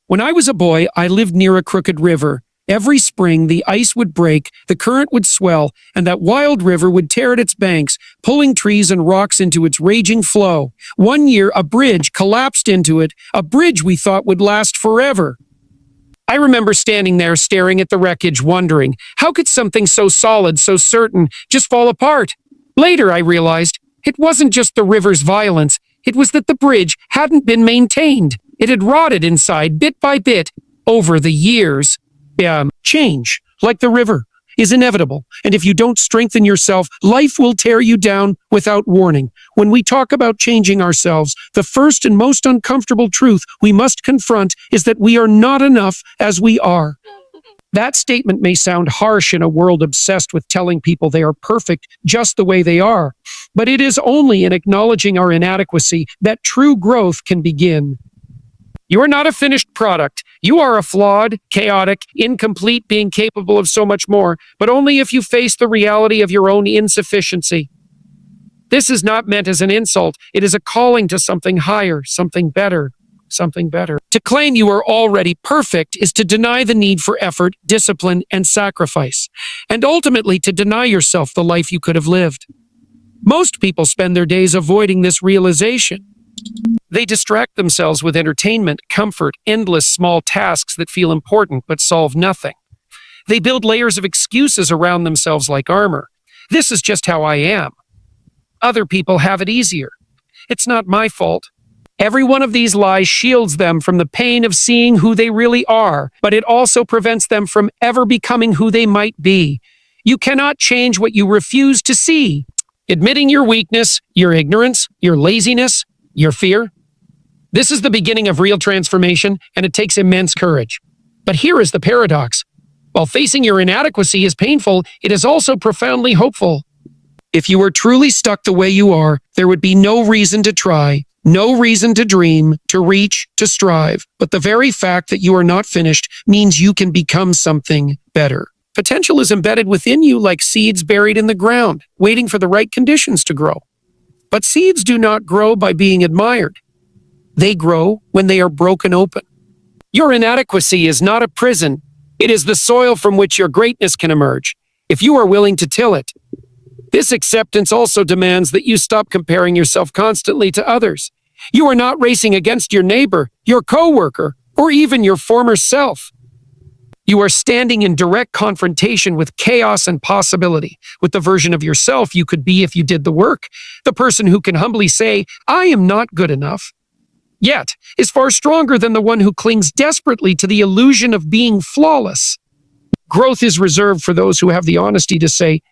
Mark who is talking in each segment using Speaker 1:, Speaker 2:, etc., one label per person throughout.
Speaker 1: When I was a boy, I lived near a crooked river. Every spring, the ice would break, the current would swell, and that wild river would tear at its banks, pulling trees and rocks into its raging flow. One year, a bridge collapsed into it, a bridge we thought would last forever. I remember standing there staring at the wreckage, wondering, how could something so solid, so certain, just fall apart? Later, I realized, it wasn't just the river's violence, it was that the bridge hadn't been maintained. It had rotted inside, bit by bit, over the years. Change, like the river, is inevitable, and if you don't strengthen yourself, life will tear you down without warning. When we talk about changing ourselves, the first and most uncomfortable truth we must confront is that we are not enough as we are. That statement may sound harsh in a world obsessed with telling people they are perfect just the way they are, but it is only in acknowledging our inadequacy that true growth can begin. You are not a finished product. You are a flawed, chaotic, incomplete being capable of so much more, but only if you face the reality of your own insufficiency. This is not meant as an insult. It is a calling to something higher, something better, something better. To claim you are already perfect is to deny the need for effort, discipline, and sacrifice, and ultimately to deny yourself the life you could have lived. Most people spend their days avoiding this realization. They distract themselves with entertainment, comfort, endless small tasks that feel important but solve nothing. They build layers of excuses around themselves like armor. This is just how I am. Other people have it easier. It's not my fault. Every one of these lies shields them from the pain of seeing who they really are, but it also prevents them from ever becoming who they might be. You cannot change what you refuse to see. Admitting your weakness, your ignorance, your laziness, your fear. This is the beginning of real transformation, and it takes immense courage. But here is the paradox. While facing your inadequacy is painful, it is also profoundly hopeful. If you were truly stuck the way you are, there would be no reason to try, no reason to dream, to reach, to strive. But the very fact that you are not finished means you can become something better. Potential is embedded within you like seeds buried in the ground, waiting for the right conditions to grow. But seeds do not grow by being admired. They grow when they are broken open. Your inadequacy is not a prison. It is the soil from which your greatness can emerge, if you are willing to till it. This acceptance also demands that you stop comparing yourself constantly to others. You are not racing against your neighbor, your coworker, or even your former self. You are standing in direct confrontation with chaos and possibility, with the version of yourself you could be if you did the work, the person who can humbly say, I am not good enough. Yet, is far stronger than the one who clings desperately to the illusion of being flawless. Growth is reserved for those who have the honesty to say,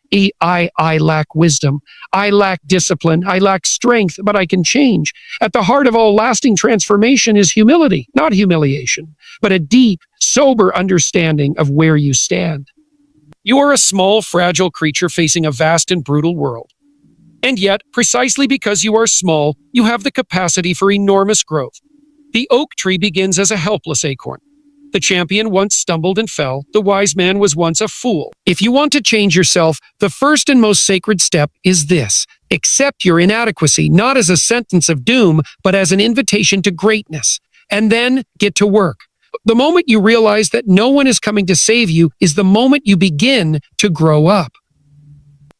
Speaker 1: I lack wisdom, I lack discipline, I lack strength, but I can change. At the heart of all lasting transformation is humility, not humiliation, but a deep, sober understanding of where you stand. You are a small, fragile creature facing a vast and brutal world. And yet, precisely because you are small, you have the capacity for enormous growth. The oak tree begins as a helpless acorn. The champion once stumbled and fell. The wise man was once a fool. If you want to change yourself, the first and most sacred step is this. Accept your inadequacy, not as a sentence of doom, but as an invitation to greatness. And then get to work. The moment you realize that no one is coming to save you is the moment you begin to grow up.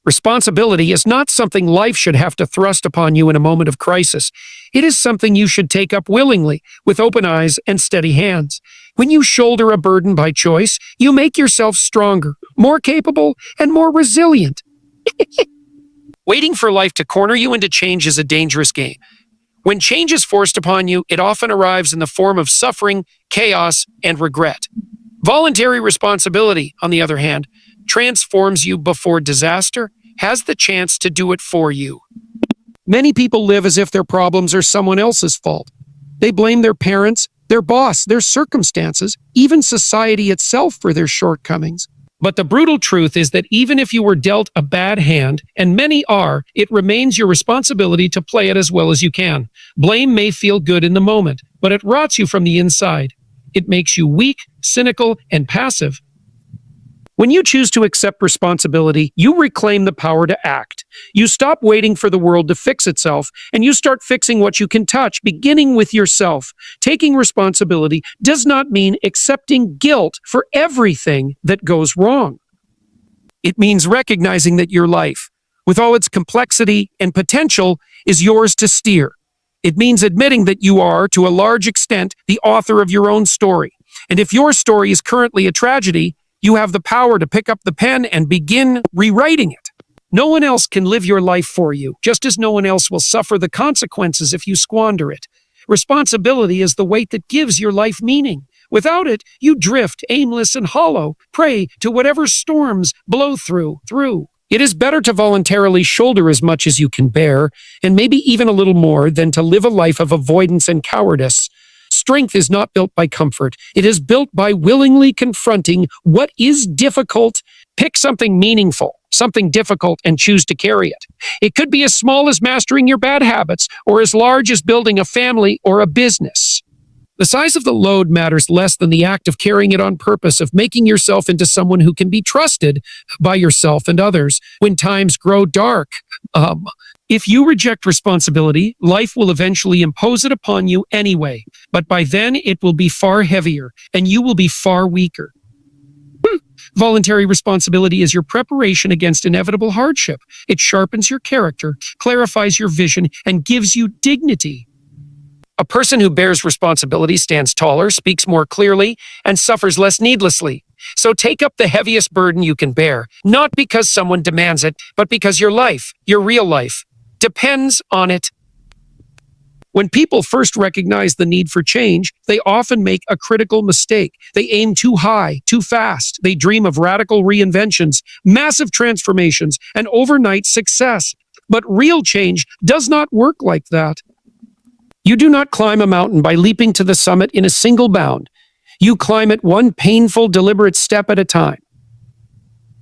Speaker 1: Responsibility is not something life should have to thrust upon you in a moment of crisis. It is something you should take up willingly, with open eyes and steady hands. When you shoulder a burden by choice, you make yourself stronger, more capable, and more resilient. Waiting for life to corner you into change is a dangerous game. When change is forced upon you, it often arrives in the form of suffering, chaos, and regret. Voluntary responsibility, on the other hand, transforms you before disaster has the chance to do it for you. Many people live as if their problems are someone else's fault. They blame their parents, their boss, their circumstances, even society itself for their shortcomings. But the brutal truth is that even if you were dealt a bad hand, and many are, it remains your responsibility to play it as well as you can. Blame may feel good in the moment, but it rots you from the inside. It makes you weak, cynical, and passive. When you choose to accept responsibility, you reclaim the power to act. You stop waiting for the world to fix itself, and you start fixing what you can touch, beginning with yourself. Taking responsibility does not mean accepting guilt for everything that goes wrong. It means recognizing that your life, with all its complexity and potential, is yours to steer. It means admitting that you are, to a large extent, the author of your own story. And if your story is currently a tragedy, you have the power to pick up the pen and begin rewriting it. No one else can live your life for you, just as no one else will suffer the consequences if you squander it. Responsibility is the weight that gives your life meaning. Without it, you drift, aimless and hollow, prey to whatever storms blow through. It is better to voluntarily shoulder as much as you can bear, and maybe even a little more, than to live a life of avoidance and cowardice. Strength is not built by comfort. It is built by willingly confronting what is difficult. Pick something meaningful, something difficult, and choose to carry it. It could be as small as mastering your bad habits, or as large as building a family or a business. The size of the load matters less than the act of carrying it on purpose, of making yourself into someone who can be trusted by yourself and others when times grow dark. If you reject responsibility, life will eventually impose it upon you anyway, but by then it will be far heavier, and you will be far weaker. Voluntary responsibility is your preparation against inevitable hardship. It sharpens your character, clarifies your vision, and gives you dignity. A person who bears responsibility stands taller, speaks more clearly, and suffers less needlessly. So take up the heaviest burden you can bear, not because someone demands it, but because your life, your real life, depends on it. When people first recognize the need for change, they often make a critical mistake. They aim too high, too fast. They dream of radical reinventions, massive transformations, and overnight success. But real change does not work like that. You do not climb a mountain by leaping to the summit in a single bound. You climb it one painful, deliberate step at a time.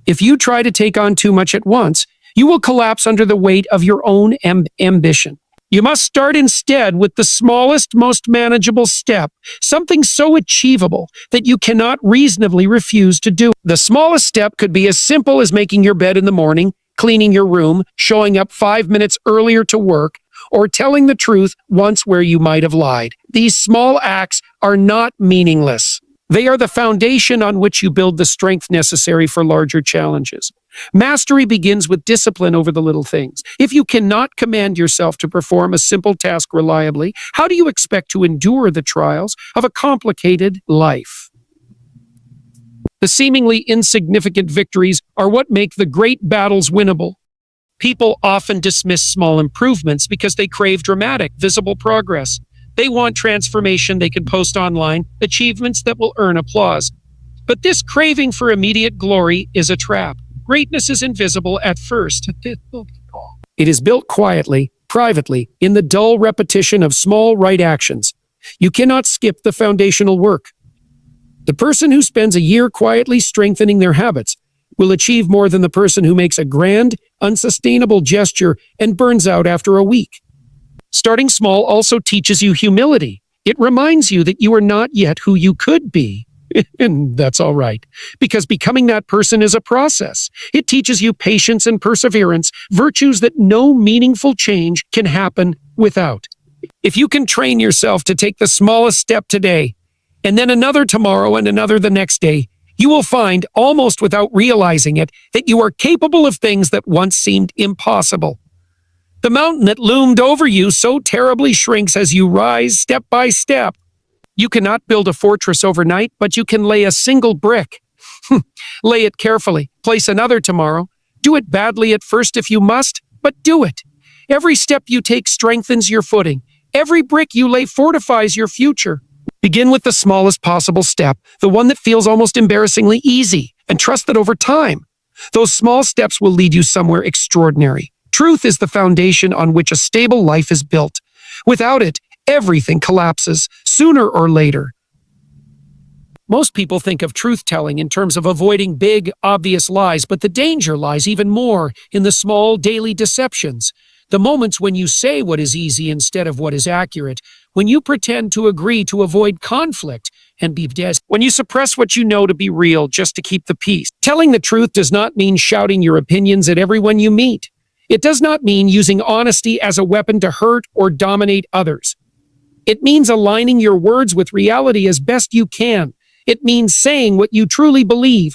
Speaker 1: If you try to take on too much at once, you will collapse under the weight of your own ambition. You must start instead with the smallest, most manageable step, something so achievable that you cannot reasonably refuse to do. The smallest step could be as simple as making your bed in the morning, cleaning your room, showing up 5 minutes earlier to work, or telling the truth once where you might have lied. These small acts are not meaningless. They are the foundation on which you build the strength necessary for larger challenges. Mastery begins with discipline over the little things. If you cannot command yourself to perform a simple task reliably, how do you expect to endure the trials of a complicated life? The seemingly insignificant victories are what make the great battles winnable. People often dismiss small improvements because they crave dramatic, visible progress. They want transformation they can post online, achievements that will earn applause. But this craving for immediate glory is a trap. Greatness is invisible at first. It is built quietly, privately, in the dull repetition of small right actions. You cannot skip the foundational work. The person who spends a year quietly strengthening their habits will achieve more than the person who makes a grand, unsustainable gesture and burns out after a week. Starting small also teaches you humility. It reminds you that you are not yet who you could be. And that's all right, because becoming that person is a process. It teaches you patience and perseverance, virtues that no meaningful change can happen without. If you can train yourself to take the smallest step today, and then another tomorrow and another the next day, you will find, almost without realizing it, that you are capable of things that once seemed impossible. The mountain that loomed over you so terribly shrinks as you rise step by step. You cannot build a fortress overnight, but you can lay a single brick. Lay it carefully, place another tomorrow. Do it badly at first if you must, but do it. Every step you take strengthens your footing. Every brick you lay fortifies your future. Begin with the smallest possible step, the one that feels almost embarrassingly easy, and trust that over time, those small steps will lead you somewhere extraordinary. Truth is the foundation on which a stable life is built. Without it, everything collapses, sooner or later. Most people think of truth-telling in terms of avoiding big, obvious lies, but the danger lies even more in the small daily deceptions. The moments when you say what is easy instead of what is accurate, when you pretend to agree to avoid conflict and be dead, when you suppress what you know to be real just to keep the peace. Telling the truth does not mean shouting your opinions at everyone you meet. It does not mean using honesty as a weapon to hurt or dominate others. It means aligning your words with reality as best you can. It means saying what you truly believe,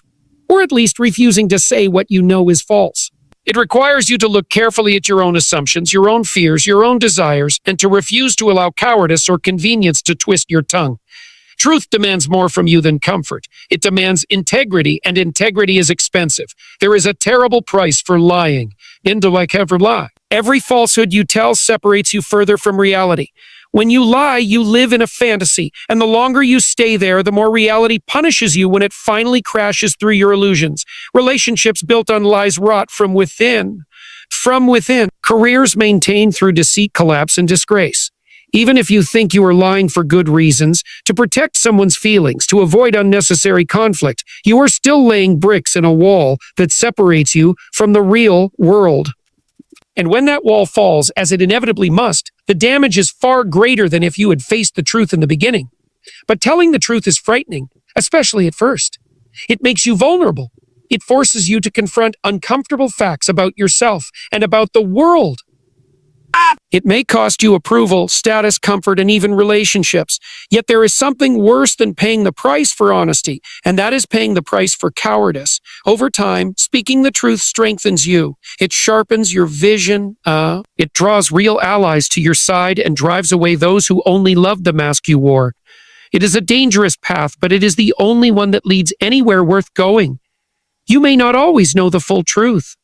Speaker 1: or at least refusing to say what you know is false. It requires you to look carefully at your own assumptions, your own fears, your own desires, and to refuse to allow cowardice or convenience to twist your tongue. Truth demands more from you than comfort. It demands integrity, and integrity is expensive. There is a terrible price for lying. Every falsehood you tell separates you further from reality. When you lie, you live in a fantasy, and the longer you stay there, the more reality punishes you when it finally crashes through your illusions. Relationships built on lies rot from within. From within. Careers maintained through deceit collapse and disgrace. Even if you think you are lying for good reasons, to protect someone's feelings, to avoid unnecessary conflict, you are still laying bricks in a wall that separates you from the real world. And when that wall falls, as it inevitably must, the damage is far greater than if you had faced the truth in the beginning. But telling the truth is frightening, especially at first. It makes you vulnerable. It forces you to confront uncomfortable facts about yourself and about the world. It may cost you approval, status, comfort, and even relationships. Yet there is something worse than paying the price for honesty, and that is paying the price for cowardice. Over time, speaking the truth strengthens you. It sharpens your vision. It draws real allies to your side and drives away those who only loved the mask you wore. It is a dangerous path, but it is the only one that leads anywhere worth going. You may not always know the full truth.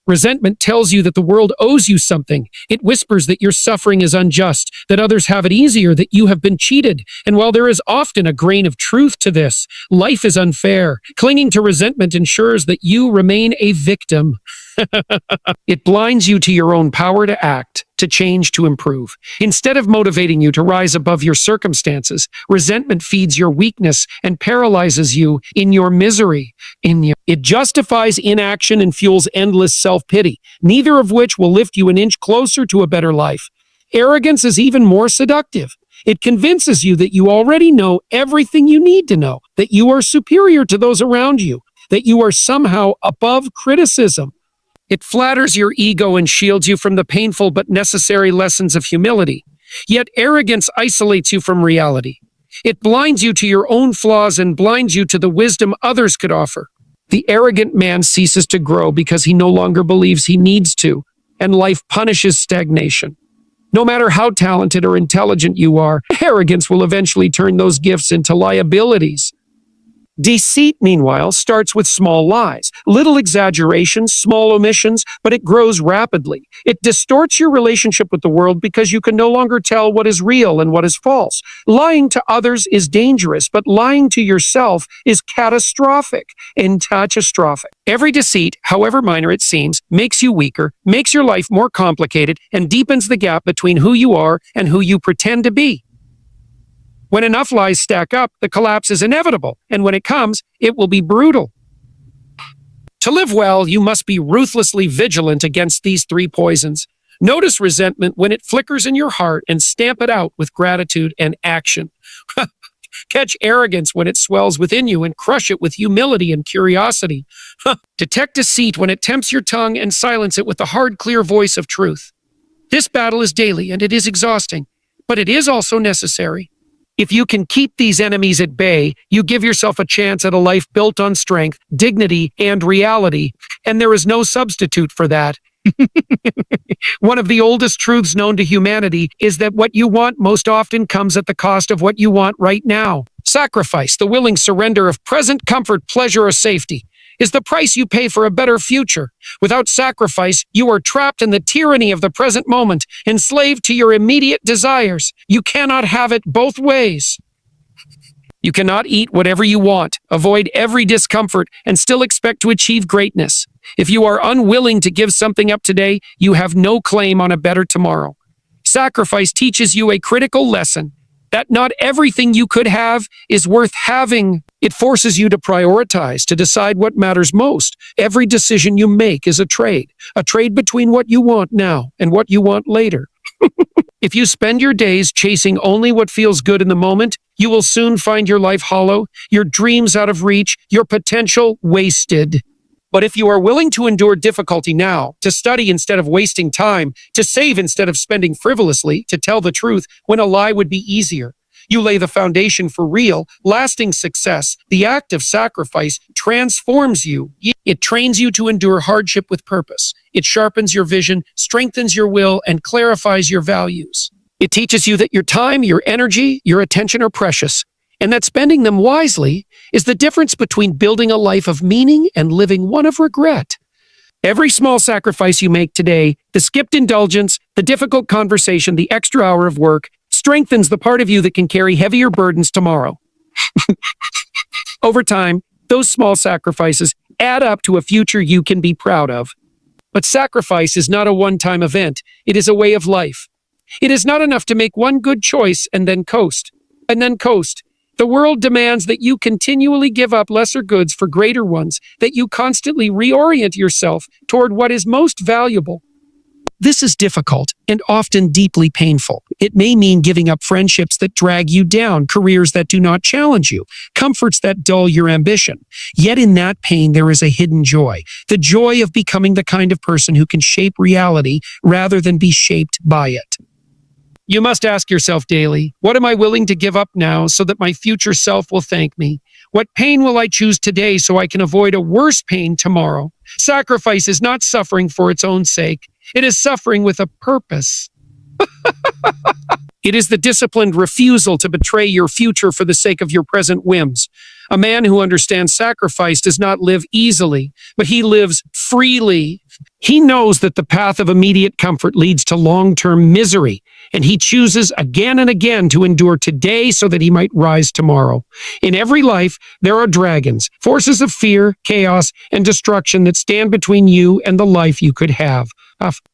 Speaker 1: Resentment tells you that the world owes you something. It whispers that your suffering is unjust, that others have it easier, that you have been cheated. And while there is often a grain of truth to this, life is unfair. Clinging to resentment ensures that you remain a victim. It blinds you to your own power to act, to change, to improve. Instead of motivating you to rise above your circumstances, resentment feeds your weakness and paralyzes you in your misery. It justifies inaction and fuels endless self-pity, neither of which will lift you an inch closer to a better life. Arrogance is even more seductive. It convinces you that you already know everything you need to know, that you are superior to those around you, that you are somehow above criticism. It flatters your ego and shields you from the painful but necessary lessons of humility. Yet arrogance isolates you from reality. It blinds you to your own flaws and blinds you to the wisdom others could offer. The arrogant man ceases to grow because he no longer believes he needs to, and life punishes stagnation. No matter how talented or intelligent you are, arrogance will eventually turn those gifts into liabilities. Deceit, meanwhile, starts with small lies, little exaggerations, small omissions, but it grows rapidly. It distorts your relationship with the world because you can no longer tell what is real and what is false. Lying to others is dangerous, but lying to yourself is catastrophic and catastrophic. Every deceit, however minor it seems, makes you weaker, makes your life more complicated, and deepens the gap between who you are and who you pretend to be. When enough lies stack up, the collapse is inevitable, and when it comes, it will be brutal. To live well, you must be ruthlessly vigilant against these three poisons. Notice resentment when it flickers in your heart and stamp it out with gratitude and action. Catch arrogance when it swells within you and crush it with humility and curiosity. Detect deceit when it tempts your tongue and silence it with the hard, clear voice of truth. This battle is daily and it is exhausting, but it is also necessary. If you can keep these enemies at bay, you give yourself a chance at a life built on strength, dignity, and reality, and there is no substitute for that. One of the oldest truths known to humanity is that what you want most often comes at the cost of what you want right now. Sacrifice, the willing surrender of present comfort, pleasure, or safety, is the price you pay for a better future. Without sacrifice, you are trapped in the tyranny of the present moment, enslaved to your immediate desires. You cannot have it both ways. You cannot eat whatever you want, avoid every discomfort, and still expect to achieve greatness. If you are unwilling to give something up today, you have no claim on a better tomorrow. Sacrifice teaches you a critical lesson. that not everything you could have is worth having. It forces you to prioritize, to decide what matters most. Every decision you make is a trade between what you want now and what you want later. If you spend your days chasing only what feels good in the moment, you will soon find your life hollow, your dreams out of reach, your potential wasted. But if you are willing to endure difficulty now, to study instead of wasting time, to save instead of spending frivolously, to tell the truth when a lie would be easier, you lay the foundation for real, lasting success. The act of sacrifice transforms you. It trains you to endure hardship with purpose. It sharpens your vision, strengthens your will, and clarifies your values. It teaches you that your time, your energy, your attention are precious, and that spending them wisely is the difference between building a life of meaning and living one of regret. Every small sacrifice you make today, the skipped indulgence, the difficult conversation, the extra hour of work, strengthens the part of you that can carry heavier burdens tomorrow. Over time, those small sacrifices add up to a future you can be proud of. But sacrifice is not a one-time event. It is a way of life. It is not enough to make one good choice and then coast. The world demands that you continually give up lesser goods for greater ones, that you constantly reorient yourself toward what is most valuable. This is difficult and often deeply painful. It may mean giving up friendships that drag you down, careers that do not challenge you, comforts that dull your ambition. Yet in that pain, there is a hidden joy, the joy of becoming the kind of person who can shape reality rather than be shaped by it. You must ask yourself daily, what am I willing to give up now so that my future self will thank me? What pain will I choose today so I can avoid a worse pain tomorrow? Sacrifice is not suffering for its own sake. It is suffering with a purpose. It is the disciplined refusal to betray your future for the sake of your present whims. A man who understands sacrifice does not live easily, but he lives freely. He knows that the path of immediate comfort leads to long-term misery, and he chooses again and again to endure today so that he might rise tomorrow. In every life, there are dragons, forces of fear, chaos, and destruction that stand between you and the life you could have.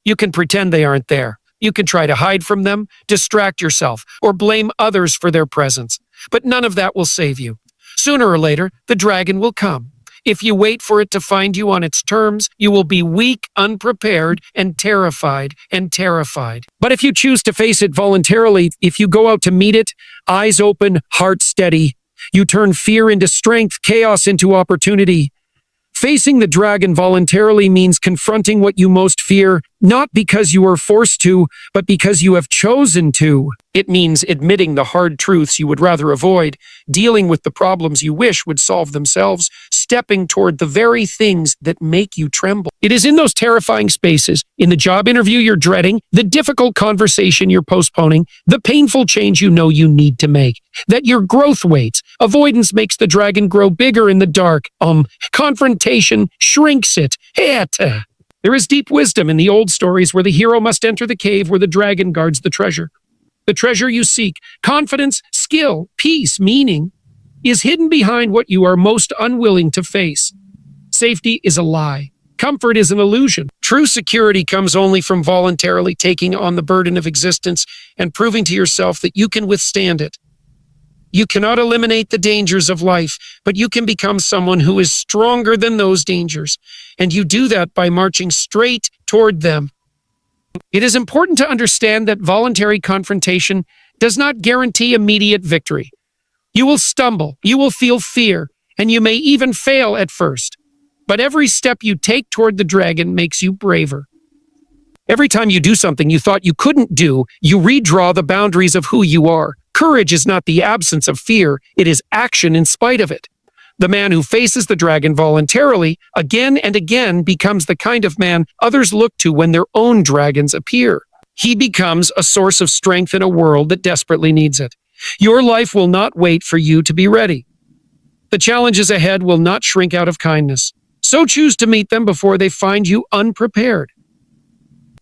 Speaker 1: You can pretend they aren't there. You can try to hide from them, distract yourself, or blame others for their presence. But none of that will save you. Sooner or later, the dragon will come. If you wait for it to find you on its terms, you will be weak, unprepared, and terrified. But if you choose to face it voluntarily, if you go out to meet it, eyes open, heart steady, you turn fear into strength, chaos into opportunity. Facing the dragon voluntarily means confronting what you most fear, not because you are forced to, but because you have chosen to. It means admitting the hard truths you would rather avoid, dealing with the problems you wish would solve themselves, stepping toward the very things that make you tremble. It is in those terrifying spaces, in the job interview you're dreading, the difficult conversation you're postponing, the painful change you know you need to make, that your growth waits. Avoidance makes the dragon grow bigger in the dark. Confrontation shrinks it. There is deep wisdom in the old stories where the hero must enter the cave where the dragon guards the treasure. The treasure you seek, confidence, skill, peace, meaning, is hidden behind what you are most unwilling to face. Safety is a lie. Comfort is an illusion. True security comes only from voluntarily taking on the burden of existence and proving to yourself that you can withstand it. You cannot eliminate the dangers of life, but you can become someone who is stronger than those dangers, and you do that by marching straight toward them. It is important to understand that voluntary confrontation does not guarantee immediate victory. You will stumble, you will feel fear, and you may even fail at first. But every step you take toward the dragon makes you braver. Every time you do something you thought you couldn't do, you redraw the boundaries of who you are. Courage is not the absence of fear, it is action in spite of it. The man who faces the dragon voluntarily, again and again, becomes the kind of man others look to when their own dragons appear. He becomes a source of strength in a world that desperately needs it. Your life will not wait for you to be ready. The challenges ahead will not shrink out of kindness. So choose to meet them before they find you unprepared.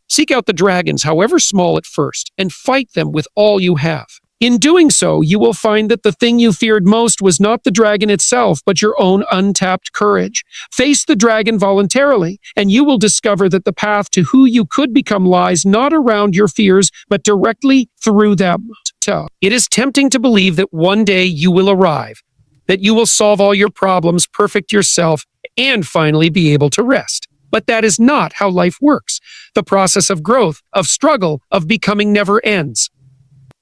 Speaker 1: Seek out the dragons, however small at first, and fight them with all you have. In doing so, you will find that the thing you feared most was not the dragon itself, but your own untapped courage. Face the dragon voluntarily, and you will discover that the path to who you could become lies not around your fears, but directly through them. plateau. It is tempting to believe that one day you will arrive, that you will solve all your problems, perfect yourself, and finally be able to rest. But that is not how life works. The process of growth, of struggle, of becoming never ends.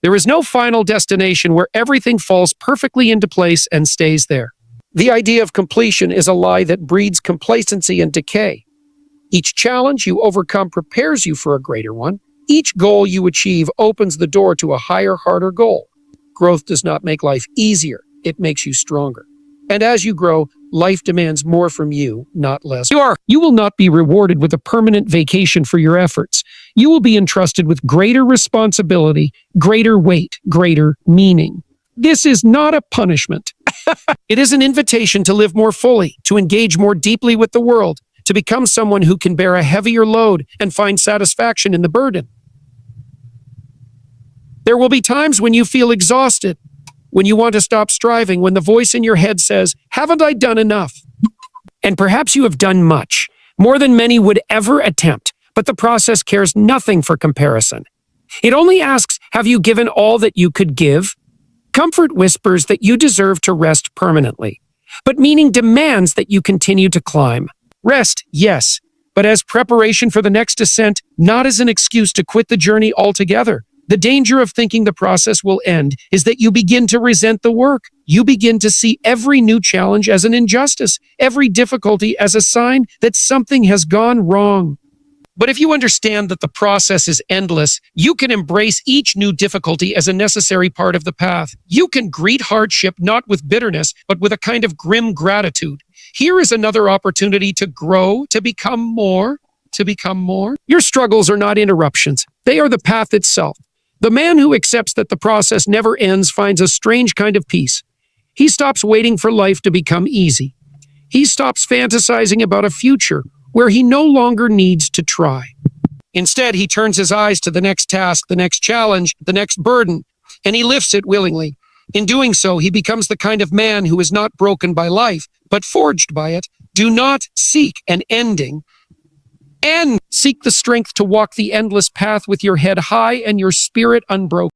Speaker 1: There is no final destination where everything falls perfectly into place and stays there. The idea of completion is a lie that breeds complacency and decay. Each challenge you overcome prepares you for a greater one. Each goal you achieve opens the door to a higher, harder goal. Growth does not make life easier, it makes you stronger. And as you grow, life demands more from you, not less. You will not be rewarded with a permanent vacation for your efforts. You will be entrusted with greater responsibility, greater weight, greater meaning. This is not a punishment. It is an invitation to live more fully, to engage more deeply with the world, to become someone who can bear a heavier load and find satisfaction in the burden. There will be times when you feel exhausted, when you want to stop striving, when the voice in your head says, "Haven't I done enough?" And perhaps you have done much, more than many would ever attempt, but the process cares nothing for comparison. It only asks, have you given all that you could give? Comfort whispers that you deserve to rest permanently, but meaning demands that you continue to climb. Rest, yes, but as preparation for the next ascent, not as an excuse to quit the journey altogether. The danger of thinking the process will end is that you begin to resent the work. You begin to see every new challenge as an injustice, every difficulty as a sign that something has gone wrong. But if you understand that the process is endless, you can embrace each new difficulty as a necessary part of the path. You can greet hardship not with bitterness, but with a kind of grim gratitude. Here is another opportunity to grow, to become more, to become more. Your struggles are not interruptions. They are the path itself. The man who accepts that the process never ends finds a strange kind of peace. He stops waiting for life to become easy. He stops fantasizing about a future where he no longer needs to try. Instead, he turns his eyes to the next task, the next challenge, the next burden, and he lifts it willingly. In doing so, he becomes the kind of man who is not broken by life, but forged by it. Do not seek an ending. And seek the strength to walk the endless path with your head high and your spirit unbroken.